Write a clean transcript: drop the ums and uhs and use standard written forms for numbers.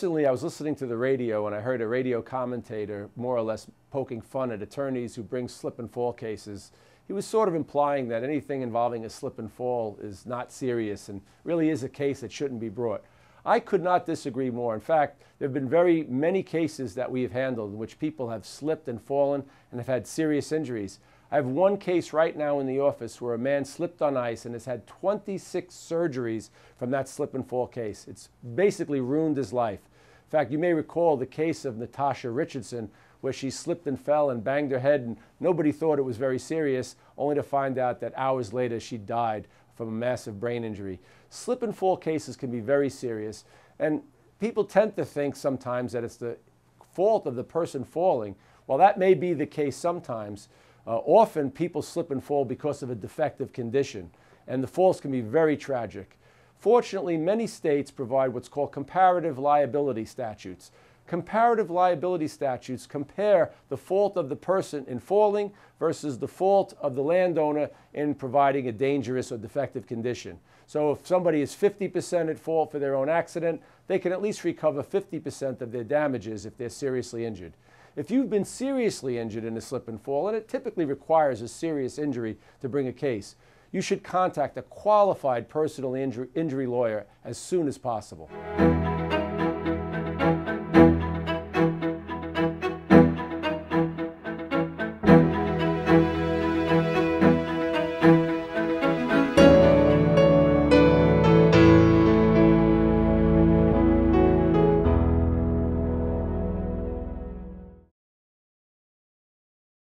Recently, I was listening to the radio and I heard a radio commentator more or less poking fun at attorneys who bring slip and fall cases. He was sort of implying that anything involving a slip and fall is not serious and really is a case that shouldn't be brought. I could not disagree more. In fact, there have been very many cases that we have handled in which people have slipped and fallen and have had serious injuries. I have one case right now in the office where a man slipped on ice and has had 26 surgeries from that slip and fall case. It's basically ruined his life. In fact, you may recall the case of Natasha Richardson, where she slipped and fell and banged her head and nobody thought it was very serious, only to find out that hours later she died from a massive brain injury. Slip and fall cases can be very serious, and people tend to think sometimes that it's the fault of the person falling. While that may be the case sometimes, often people slip and fall because of a defective condition, and the falls can be very tragic. Fortunately, many states provide what's called comparative liability statutes. Comparative liability statutes compare the fault of the person in falling versus the fault of the landowner in providing a dangerous or defective condition. So if somebody is 50% at fault for their own accident, they can at least recover 50% of their damages if they're seriously injured. If you've been seriously injured in a slip and fall, and it typically requires a serious injury to bring a case, you should contact a qualified personal injury lawyer as soon as possible.